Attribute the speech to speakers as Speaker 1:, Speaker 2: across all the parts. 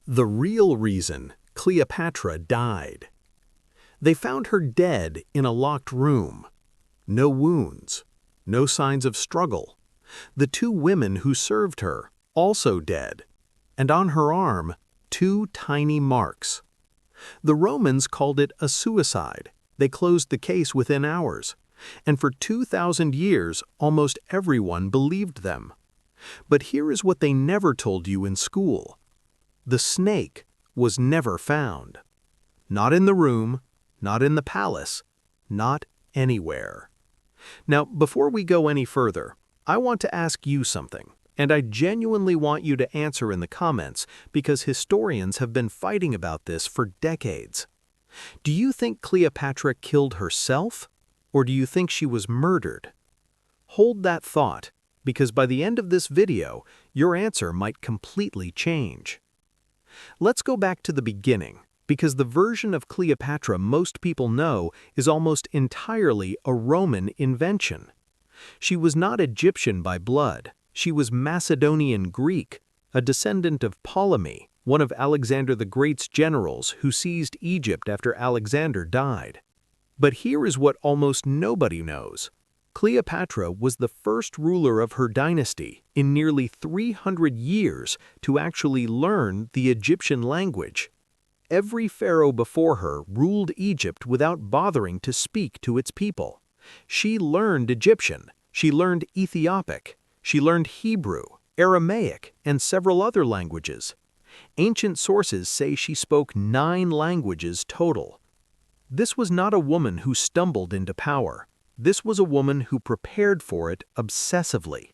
Speaker 1: The real reason Cleopatra died. They found her dead in a locked room. No wounds, no signs of struggle. The two women who served her, also dead, and on her arm, two tiny marks. The Romans called it a suicide. They closed the case within hours, and for 2,000 years, almost everyone believed them. But here is what they never told you in school. The snake was never found. Not in the room, not in the palace, not anywhere. Now, before we go any further, I want to ask you something, and I genuinely want you to answer in the comments because historians have been fighting about this for decades. Do you think Cleopatra killed herself, or do you think she was murdered? Hold that thought, because by the end of this video, your answer might completely change. Let's go back to the beginning, because the version of Cleopatra most people know is almost entirely a Roman invention. She was not Egyptian by blood. She was Macedonian Greek, a descendant of Ptolemy, one of Alexander the Great's generals who seized Egypt after Alexander died. But here is what almost nobody knows. Cleopatra was the first ruler of her dynasty in nearly 300 years to actually learn the Egyptian language. Every pharaoh before her ruled Egypt without bothering to speak to its people. She learned Egyptian, she learned Ethiopic, she learned Hebrew, Aramaic, and several other languages. Ancient sources say she spoke 9 languages total. This was not a woman who stumbled into power. This was a woman who prepared for it obsessively.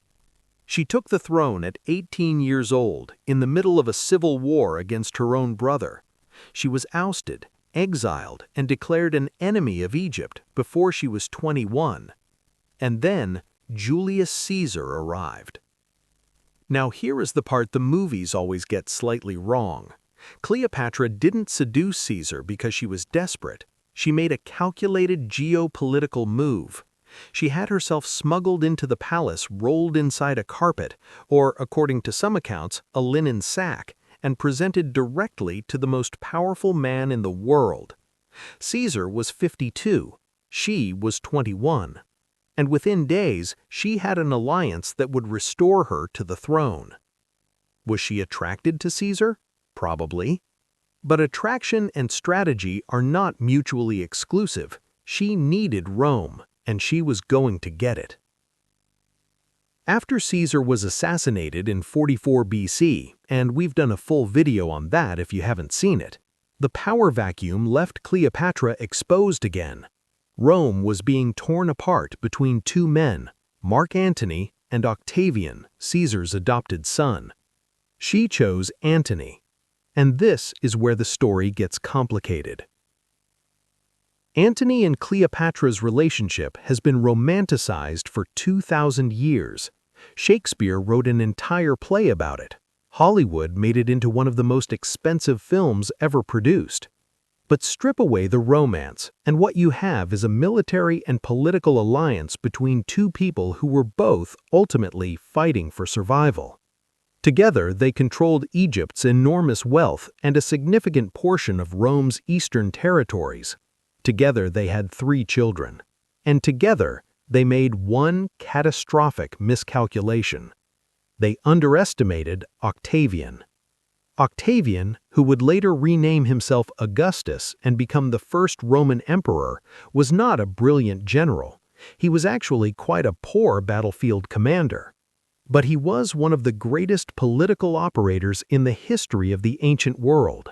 Speaker 1: She took the throne at 18 years old, in the middle of a civil war against her own brother. She was ousted, exiled, and declared an enemy of Egypt before she was 21. And then Julius Caesar arrived. Now here is the part the movies always get slightly wrong. Cleopatra didn't seduce Caesar because she was desperate. She made a calculated geopolitical move. She had herself smuggled into the palace, rolled inside a carpet, or, according to some accounts, a linen sack, and presented directly to the most powerful man in the world. Caesar was 52, she was 21. And within days, she had an alliance that would restore her to the throne. Was she attracted to Caesar? Probably. But attraction and strategy are not mutually exclusive. She needed Rome, and she was going to get it. After Caesar was assassinated in 44 BC, and we've done a full video on that if you haven't seen it, the power vacuum left Cleopatra exposed again. Rome was being torn apart between two men, Mark Antony and Octavian, Caesar's adopted son. She chose Antony. And this is where the story gets complicated. Antony and Cleopatra's relationship has been romanticized for 2,000 years. Shakespeare wrote an entire play about it. Hollywood made it into one of the most expensive films ever produced. But strip away the romance, and what you have is a military and political alliance between two people who were both ultimately fighting for survival. Together, they controlled Egypt's enormous wealth and a significant portion of Rome's eastern territories. Together, they had 3 children. And together, they made one catastrophic miscalculation. They underestimated Octavian. Octavian, who would later rename himself Augustus and become the first Roman emperor, was not a brilliant general. He was actually quite a poor battlefield commander. But he was one of the greatest political operators in the history of the ancient world,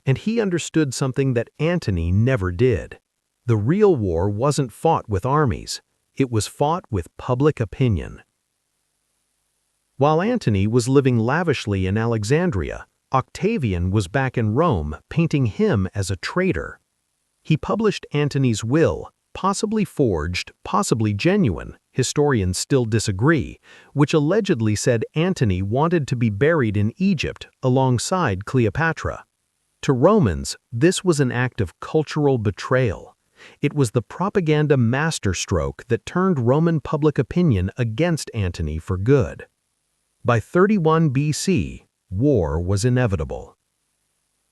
Speaker 1: and he understood something that Antony never did. The real war wasn't fought with armies, it was fought with public opinion. While Antony was living lavishly in Alexandria, Octavian was back in Rome painting him as a traitor. He published Antony's will, possibly forged, possibly genuine, historians still disagree, which allegedly said Antony wanted to be buried in Egypt alongside Cleopatra. To Romans, this was an act of cultural betrayal. It was the propaganda masterstroke that turned Roman public opinion against Antony for good. By 31 BC, war was inevitable.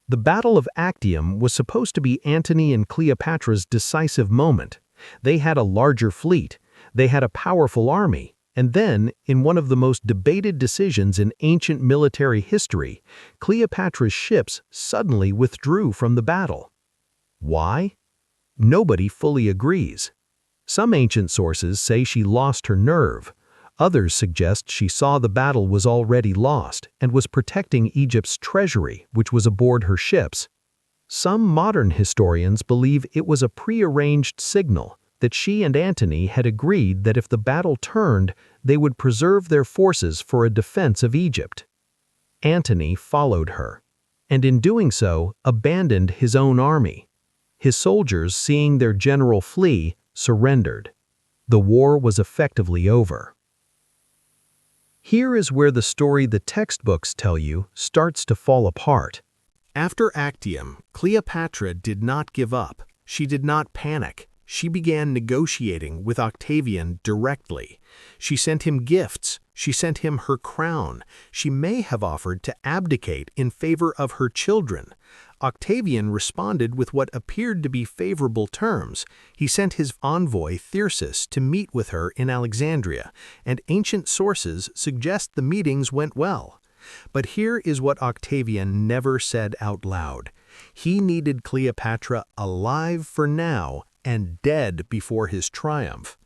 Speaker 1: The Battle of Actium was supposed to be Antony and Cleopatra's decisive moment. They had a larger fleet, they had a powerful army, and then, in one of the most debated decisions in ancient military history, Cleopatra's ships suddenly withdrew from the battle. Why? Nobody fully agrees. Some ancient sources say she lost her nerve. Others suggest she saw the battle was already lost and was protecting Egypt's treasury, which was aboard her ships. Some modern historians believe it was a prearranged signal that she and Antony had agreed that if the battle turned, they would preserve their forces for a defense of Egypt. Antony followed her, and in doing so, abandoned his own army. His soldiers, seeing their general flee, surrendered. The war was effectively over. Here is where the story the textbooks tell you starts to fall apart. After Actium, Cleopatra did not give up. She did not panic. She began negotiating with Octavian directly. She sent him gifts. She sent him her crown. She may have offered to abdicate in favor of her children. Octavian responded with what appeared to be favorable terms. He sent his envoy Thyrsis to meet with her in Alexandria, and ancient sources suggest the meetings went well. But here is what Octavian never said out loud. He needed Cleopatra alive for now and dead before his triumph.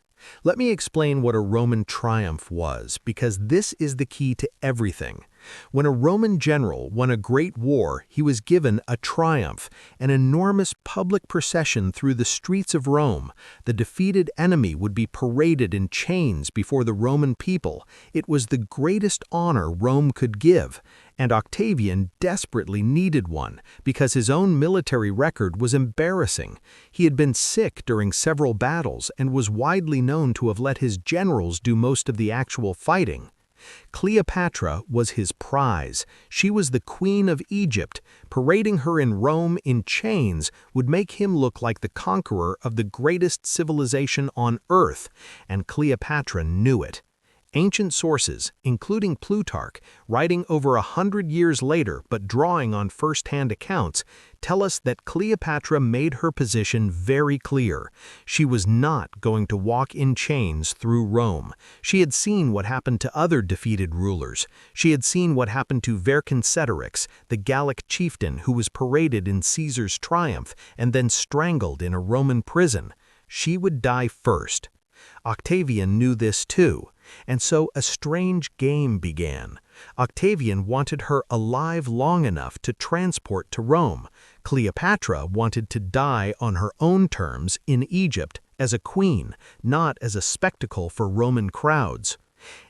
Speaker 1: Let me explain what a Roman triumph was, because this is the key to everything. When a Roman general won a great war, he was given a triumph, an enormous public procession through the streets of Rome. The defeated enemy would be paraded in chains before the Roman people. It was the greatest honor Rome could give, and Octavian desperately needed one because his own military record was embarrassing. He had been sick during several battles and was widely known to have let his generals do most of the actual fighting. Cleopatra was his prize. She was the queen of Egypt. Parading her in Rome in chains would make him look like the conqueror of the greatest civilization on earth, and Cleopatra knew it. Ancient sources, including Plutarch, writing over 100 years later but drawing on first-hand accounts, tell us that Cleopatra made her position very clear. She was not going to walk in chains through Rome. She had seen what happened to other defeated rulers. She had seen what happened to Vercingetorix, the Gallic chieftain who was paraded in Caesar's triumph and then strangled in a Roman prison. She would die first. Octavian knew this too, and so a strange game began. Octavian wanted her alive long enough to transport to Rome. Cleopatra wanted to die on her own terms in Egypt as a queen, not as a spectacle for Roman crowds.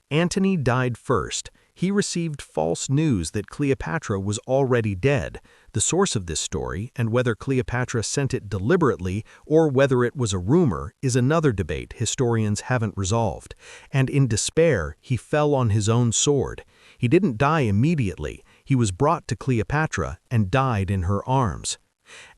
Speaker 1: Antony died first. He received false news that Cleopatra was already dead. The source of this story, and whether Cleopatra sent it deliberately or whether it was a rumor, is another debate historians haven't resolved. And in despair, he fell on his own sword. He didn't die immediately. He was brought to Cleopatra and died in her arms.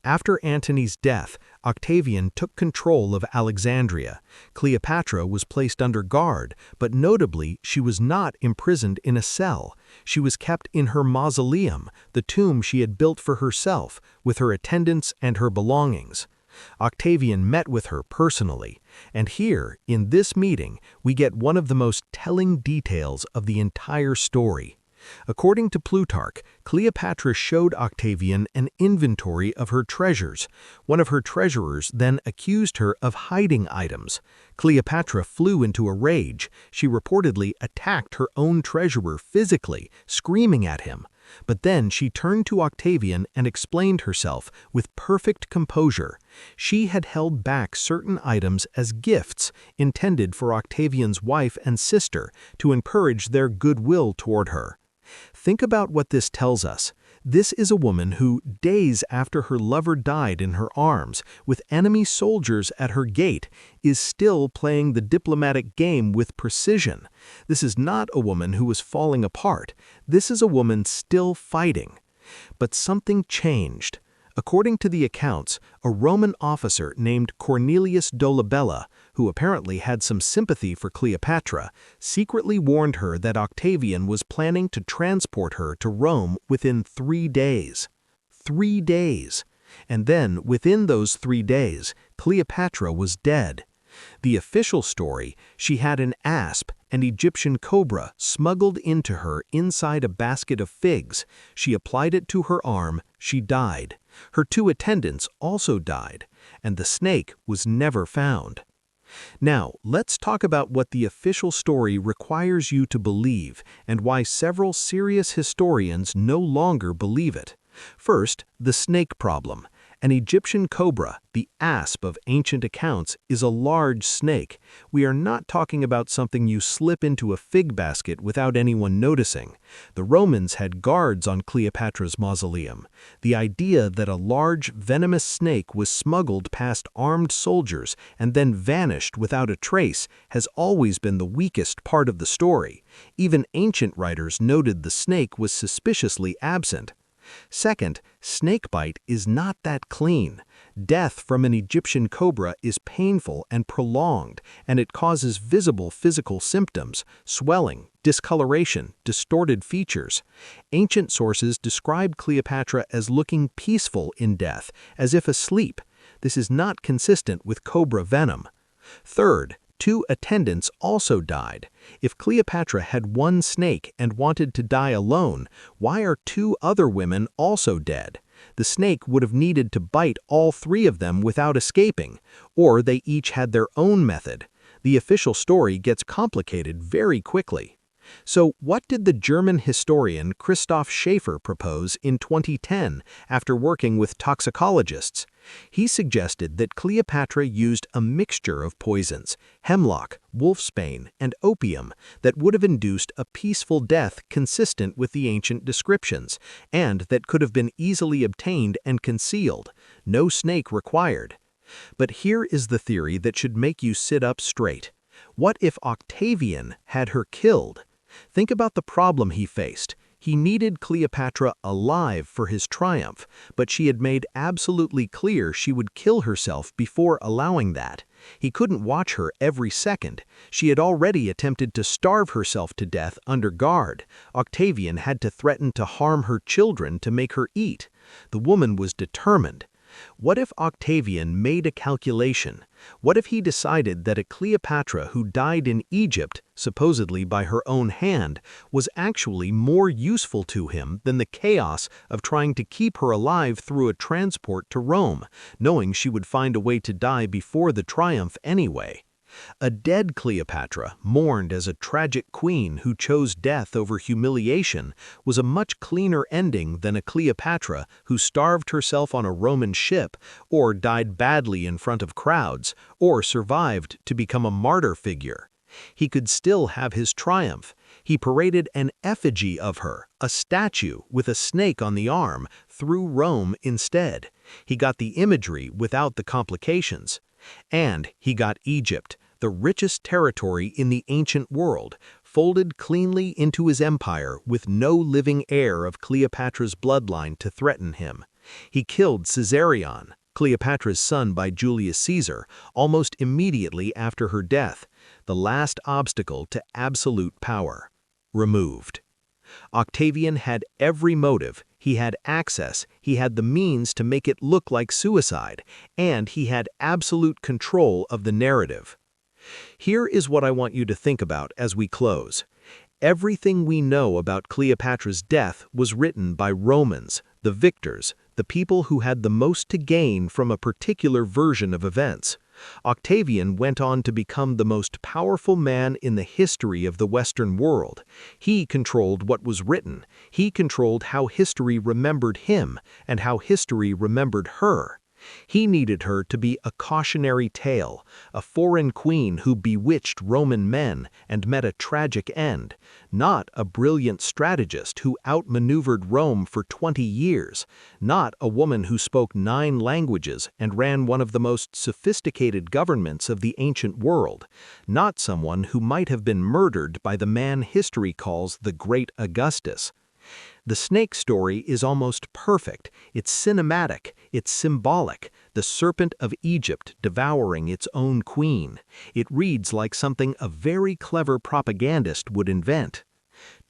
Speaker 1: After Antony's death, Octavian took control of Alexandria. Cleopatra was placed under guard, but notably, she was not imprisoned in a cell. She was kept in her mausoleum, the tomb she had built for herself, with her attendants and her belongings. Octavian met with her personally, and here, in this meeting, we get one of the most telling details of the entire story. According to Plutarch, Cleopatra showed Octavian an inventory of her treasures. One of her treasurers then accused her of hiding items. Cleopatra flew into a rage. She reportedly attacked her own treasurer physically, screaming at him. But then she turned to Octavian and explained herself with perfect composure. She had held back certain items as gifts intended for Octavian's wife and sister to encourage their goodwill toward her. Think about what this tells us. This is a woman who, days after her lover died in her arms, with enemy soldiers at her gate, is still playing the diplomatic game with precision. This is not a woman who is falling apart. This is a woman still fighting. But something changed. According to the accounts, a Roman officer named Cornelius Dolabella, who apparently had some sympathy for Cleopatra, secretly warned her that Octavian was planning to transport her to Rome within 3 days. 3 days. And then, within those 3 days, Cleopatra was dead. The official story, she had an asp, an Egyptian cobra, smuggled into her inside a basket of figs. She applied it to her arm, she died. Her 2 attendants also died, and the snake was never found. Now, let's talk about what the official story requires you to believe and why several serious historians no longer believe it. First, the snake problem. An Egyptian cobra, the asp of ancient accounts, is a large snake. We are not talking about something you slip into a fig basket without anyone noticing. The Romans had guards on Cleopatra's mausoleum. The idea that a large, venomous snake was smuggled past armed soldiers and then vanished without a trace has always been the weakest part of the story. Even ancient writers noted the snake was suspiciously absent. Second, snakebite is not that clean. Death from an Egyptian cobra is painful and prolonged, and it causes visible physical symptoms: swelling, discoloration, distorted features. Ancient sources describe Cleopatra as looking peaceful in death, as if asleep. This is not consistent with cobra venom. Third, 2 attendants also died. If Cleopatra had one snake and wanted to die alone, why are 2 other women also dead? The snake would have needed to bite all 3 of them without escaping, or they each had their own method. The official story gets complicated very quickly. So what did the German historian Christoph Schäfer propose in 2010 after working with toxicologists? He suggested that Cleopatra used a mixture of poisons, hemlock, wolfsbane, and opium, that would have induced a peaceful death consistent with the ancient descriptions, and that could have been easily obtained and concealed. No snake required. But here is the theory that should make you sit up straight. What if Octavian had her killed? Think about the problem he faced. He needed Cleopatra alive for his triumph, but she had made absolutely clear she would kill herself before allowing that. He couldn't watch her every second. She had already attempted to starve herself to death under guard. Octavian had to threaten to harm her children to make her eat. The woman was determined. What if Octavian made a calculation? What if he decided that a Cleopatra who died in Egypt, supposedly by her own hand, was actually more useful to him than the chaos of trying to keep her alive through a transport to Rome, knowing she would find a way to die before the triumph anyway? A dead Cleopatra, mourned as a tragic queen who chose death over humiliation, was a much cleaner ending than a Cleopatra who starved herself on a Roman ship, or died badly in front of crowds, or survived to become a martyr figure. He could still have his triumph. He paraded an effigy of her, a statue with a snake on the arm, through Rome instead. He got the imagery without the complications. And he got Egypt, the richest territory in the ancient world, folded cleanly into his empire with no living heir of Cleopatra's bloodline to threaten him. He killed Caesarion, Cleopatra's son by Julius Caesar, almost immediately after her death, the last obstacle to absolute power. Removed. Octavian had every motive, he had access, he had the means to make it look like suicide, and he had absolute control of the narrative. Here is what I want you to think about as we close. Everything we know about Cleopatra's death was written by Romans, the victors, the people who had the most to gain from a particular version of events. Octavian went on to become the most powerful man in the history of the Western world. He controlled what was written. He controlled how history remembered him and how history remembered her. He needed her to be a cautionary tale, a foreign queen who bewitched Roman men and met a tragic end, not a brilliant strategist who outmaneuvered Rome for 20 years, not a woman who spoke 9 languages and ran one of the most sophisticated governments of the ancient world, not someone who might have been murdered by the man history calls the Great Augustus. The snake story is almost perfect. It's cinematic, it's symbolic, the serpent of Egypt devouring its own queen. It reads like something a very clever propagandist would invent.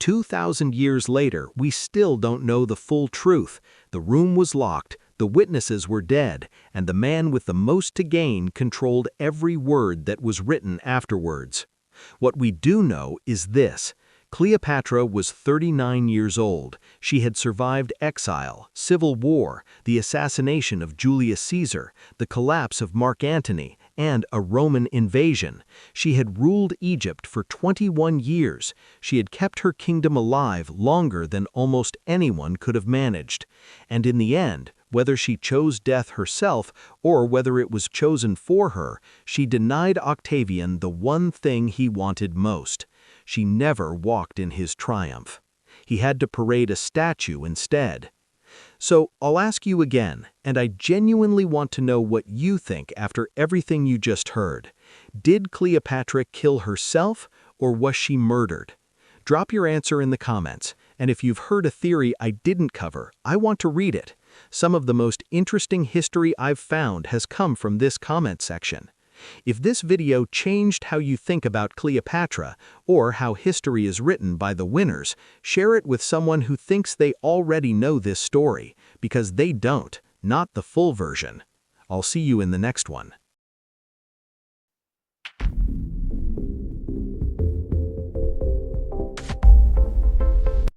Speaker 1: 2,000 years later, we still don't know the full truth. The room was locked, the witnesses were dead, and the man with the most to gain controlled every word that was written afterwards. What we do know is this. Cleopatra was 39 years old. She had survived exile, civil war, the assassination of Julius Caesar, the collapse of Mark Antony, and a Roman invasion. She had ruled Egypt for 21 years. She had kept her kingdom alive longer than almost anyone could have managed. And in the end, whether she chose death herself or whether it was chosen for her, she denied Octavian the one thing he wanted most. She never walked in his triumph. He had to parade a statue instead. So I'll ask you again, and I genuinely want to know what you think after everything you just heard. Did Cleopatra kill herself, or was she murdered? Drop your answer in the comments, and if you've heard a theory I didn't cover, I want to read it. Some of the most interesting history I've found has come from this comment section. If this video changed how you think about Cleopatra, or how history is written by the winners, share it with someone who thinks they already know this story, because they don't, not the full version. I'll see you in the next one.